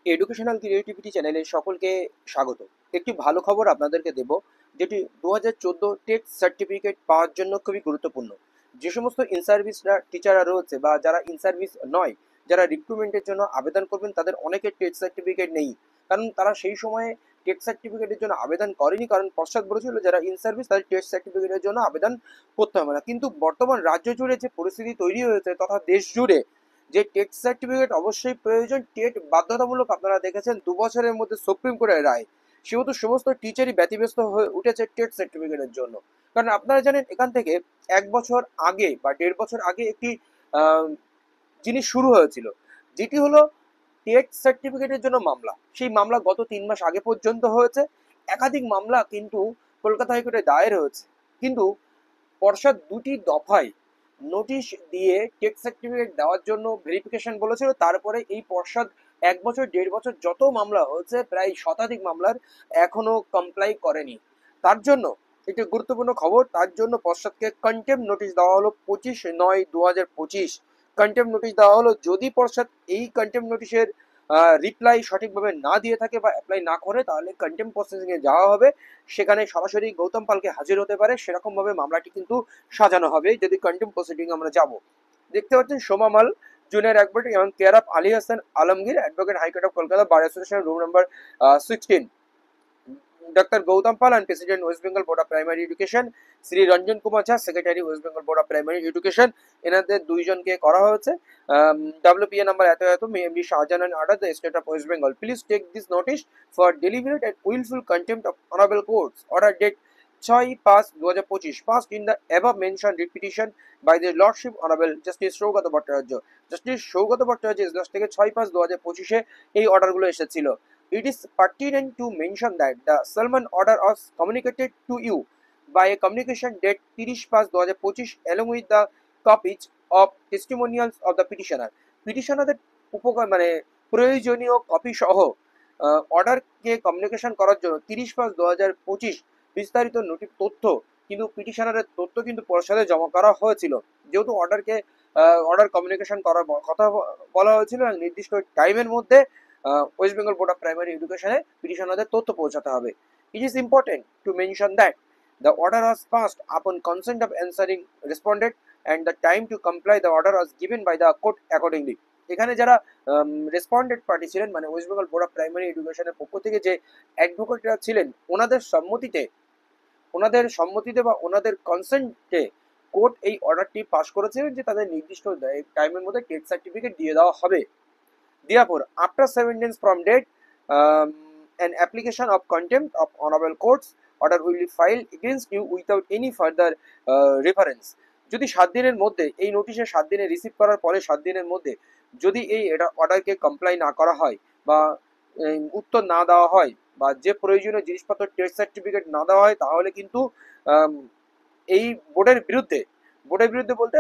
Educational creativity চ্যানেলে সকলকে স্বাগত। একটি ভালো খবর আপনাদেরকে দেব, যেটি 2014 টেট সার্টিফিকেট পাওয়ার জন্য খুবই গুরুত্বপূর্ণ। যে সমস্ত ইন সার্ভিসরা টিচাররা রয়েছে বা যারা ইন সার্ভিস নয়, যারা রিক্রুটমেন্টের জন্য আবেদন করবেন, তাদের অনেকের টেট সার্টিফিকেট নেই। কারণ তারা সেই সময়ে টেট সার্টিফিকেটের জন্য আবেদন করেনি, কারণ পশ্চাৎ বলেছিল যারা ইন সার্ভিস তাদের টেট সার্টিফিকেটের জন্য আবেদন করতে হবে না। কিন্তু বর্তমান রাজ্য জুড়ে যে পরিস্থিতি তৈরি হয়েছে তথা দেশ জুড়ে, যে টেট সার্টিফিকেট অবশ্যই প্রয়োজন, টেট বাধ্যতামূলক। আপনারা দেখেছেন 2 বছরের মধ্যে সুপ্রিম কোর্টের রায়, সেহেতু সমস্ত টিচারই ব্যতিব্যস্ত হয়ে উঠেছে টেট সার্টিফিকেটের জন্য। কারণ আপনারা জানেন এখান থেকে 1 বছর আগে বা 1.5 বছর আগে একটি আহ, জিনিস শুরু হয়েছিল, যেটি হলো টেট সার্টিফিকেটের জন্য মামলা। সেই মামলা গত 3 মাস আগে পর্যন্ত হয়েছে। একাধিক মামলা কিন্তু কলকাতা হাইকোর্টে দায়ের হয়েছে, কিন্তু পর্ষদ 2টি দফায় নোটিশ দিয়ে টেট সার্টিফিকেট দেওয়ার জন্য ভেরিফিকেশন বলেছিল। তারপরে এই পর্ষদ 1 বছর 1.5 বছর যত মামলা হয়েছে, প্রায় শতাধিক মামলার এখনো কমপ্লাই করেনি। তার জন্য একটি গুরুত্বপূর্ণ খবর, তার জন্য পর্ষদকে কন্টেম্প নোটিশ দেওয়া হলো 25/9/2025। কন্টেম্প নোটিশ দেওয়া হলো। যদি পর্ষদ এই কন্টেম্প নোটিশের রিপ্লাই সঠিকভাবে না দিয়ে থাকে বা অ্যাপ্লাই না করে, তাহলে কন্টেম্প প্রসেসিং এ যাওয়া হবে। সেখানে সরাসরি গৌতম পালকে হাজির হতে পারে, সেরকম ভাবে মামলাটি কিন্তু সাজানো হবে যদি কন্টেম্প প্রসিডিং আমরা যাব। দেখতে পাচ্ছেন সোমা মাল, জুনিয়র অ্যাডভোকেট, এবং care of Ali Hasan Alamgir, advocate, high court of Kolkata bar association, room number 16। Doctor Gautam Pal and president West Bengal board of primary education, Shri Ranjan Kumar Jha, secretary West Bengal board of primary education. এনাদের দুইজনকে করা হয়েছে। WPA নাম্বার এত এত, MD Shahjahan order the state of West Bengal, please take this notice for deliberate and wilful contempt of honourable courts order date 6/5/2025, passed in the above mentioned repetition by the Lordship Honorable Justice Saugata Bhattacharya. Justice Saugata Bhattacharya এজলাস থেকে 6/5/2025 এই অর্ডারগুলো এসেছিল। It is pertinent to mention that the Salman order was communicated to you by a communication date 30/5/2025 along with the copies of testimonials of the petitioner. পিটিশনারদের উপকার মানে প্রয়োজনীয় copy সহ অর্ডারকে communication করার জন্য 30/5/2025 বিস্তারিত তথ্য কিন্তু পিটিশনারের তথ্য কিন্তু পর্ষদে জমা করা হয়েছিল। যেহেতু অর্ডার কমিউনিকেশন করার কথা বলা হয়েছিল এবং নির্দিষ্ট টাইমের মধ্যে West Bengal board of primary এডুকেশনে পিটিশনারদের তথ্য পৌঁছাতে হবে। It is important to mention that the order was passed upon consent of answering respondent and the time to comply the order was given by the court accordingly. এখানে যারা respondent party ছিলেন, মানে West Bengal board of primary এডুকেশনের পক্ষ থেকে যে অ্যাডভোকেটরা ছিলেন, ওনাদের সম্মতিতে বা ওনাদের কনসেন্টে কোর্ট এই অর্ডারটি পাস করেছিলেন যে তাদের নির্দিষ্ট টাইমের মধ্যে টেট সার্টিফিকেট দিয়ে দেওয়া হবে। Therefore, after 7 days from date, an application of contempt of honorable courts order will be filed against you without any further reference. যদি 7 দিনের মধ্যে, এই নোটিশে 7 দিনে রিসিভ করার পরে 7 দিনের মধ্যে যদি এই অর্ডারকে কমপ্লাই না করা হয় বা উত্তর না দেওয়া হয় বা যে প্রয়োজনীয় জিনিসপত্র টেস্ট সার্টিফিকেট না দেওয়া হয়, তাহলে কিন্তু এই বোর্ডের বিরুদ্ধে বলতে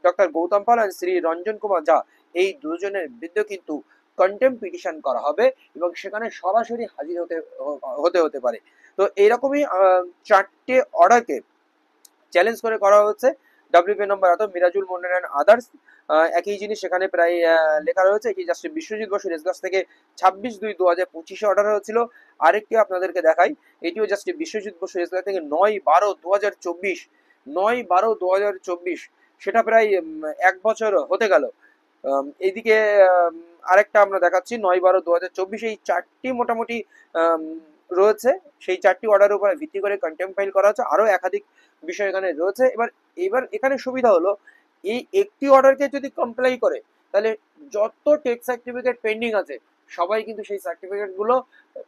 ডক্টর গৌতম পাল আর শ্রী রঞ্জন কুমার ঝা, এই দুজনের বিরুদ্ধে কিন্তু কন্টেম্প পিটিশন করা হবে এবং সেখানে সরাসরি হাজির হতে পারে। তো এইরকমই 4টে অর্ডারকে চ্যালেঞ্জ করে করা হচ্ছে। WPA নম্বর এত, মিরাজুল মন্ডল অ্যান্ড আদার্স। একই জিনিস সেখানে প্রায় লেখা রয়েছে। এটি জাস্ট বিশ্বজিৎ বসুর এজলাস থেকে 26/2/2025 অর্ডার হয়েছিল। আরেকটি আপনাদেরকে দেখাই, এটিও জাস্ট বিশ্বজিৎ বসুর এজলাস থেকে 9/12/2024, 9/12/2024, সেটা প্রায় 1 বছর হতে গেল। এইদিকে আরেকটা আমরা দেখাচ্ছি 9/12/2024। এই 4টি মোটামুটি রয়েছে। সেই 4টি অর্ডারের উপরে ভিত্তি করে কন্টেম্প ফাইল করা হচ্ছে। আরো একাধিক বিষয় এখানে রয়েছে। এবার এখানে সুবিধা হলো, এই একটি অর্ডারকে যদি কমপ্লাই করে, তাহলে যত টেট সার্টিফিকেট পেন্ডিং আছে সবাই কিন্তু সেই সার্টিফিকেট গুলো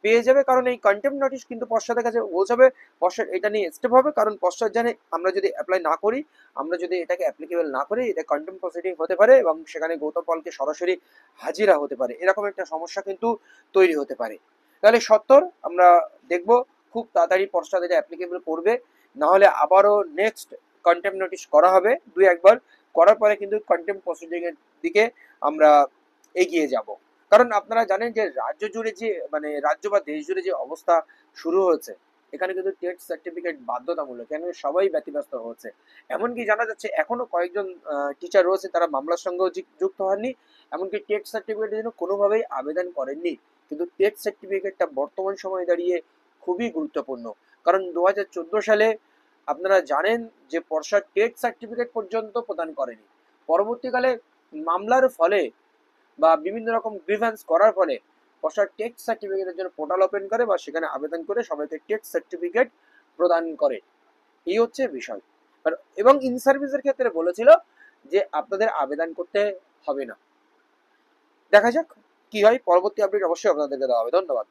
পেয়ে যাবে। কারণ এই কন্টেম্প নোটিশ কিন্তু পর্ষদের কাছে পৌঁছাবে, পর্ষদ এটা নিয়ে স্টেপ হবে। কারণ পর্ষদ জানে আমরা যদি অ্যাপ্লাই না করি, আমরা যদি এটাকে অ্যাপ্লিকেবল না করি, এটা কন্টেম্প প্রসিডিং হতে পারে এবং সেখানে গৌতম পালকে সরাসরি হাজিরা হতে পারে। এরকম একটা সমস্যা কিন্তু তৈরি হতে পারে। তাহলে সত্তর আমরা দেখব খুব তাড়াতাড়ি পর্ষদ এটা অ্যাপ্লিকেবল করবে, না হলে আবারও নেক্সট কন্টেম্প নোটিশ করা হবে। 2-1বার করার পরে কিন্তু কন্টেম্প প্রসিডিং এর দিকে আমরা এগিয়ে যাব। কারণ আপনারা জানেন যে রাজ্য জুড়ে যে, মানে রাজ্য বা দেশ জুড়ে যে অবস্থা শুরু হয়েছে, এখানে কিন্তু টেট সার্টিফিকেট বাধ্যতামূলক, কেন সবাই ব্যতিব্যস্ত হচ্ছে। এমনকি জানা যাচ্ছে এখনো কয়েকজন টিচার রয়েছে তারা মামলার সঙ্গেও যুক্ত হননি, এমনকি টেট সার্টিফিকেটের জন্য কোনোভাবেই আবেদন করেননি। কিন্তু টেট সার্টিফিকেটটা বর্তমান সময়ে দাঁড়িয়ে খুবই গুরুত্বপূর্ণ, কারণ 2014 সালে আপনারা জানেন যে পর্ষদ টেট সার্টিফিকেট পর্যন্ত প্রদান করেনি। পরবর্তীকালে মামলার ফলে বা বিভিন্ন রকম গ্রিভেন্স করার ফলে পর্ষদ টেট সার্টিফিকেটের জন্য পোর্টাল ওপেন করে বা সেখানে আবেদন করে সবাইকে টেট সার্টিফিকেট প্রদান করে। এই হচ্ছে বিষয়। এবং ইন সার্ভিসের ক্ষেত্রে বলেছিল যে আপনাদের আবেদন করতে হবে না। দেখা যাক কি হয়, পরবর্তী আপডেট অবশ্যই আপনাদেরকে দেওয়া হবে। ধন্যবাদ।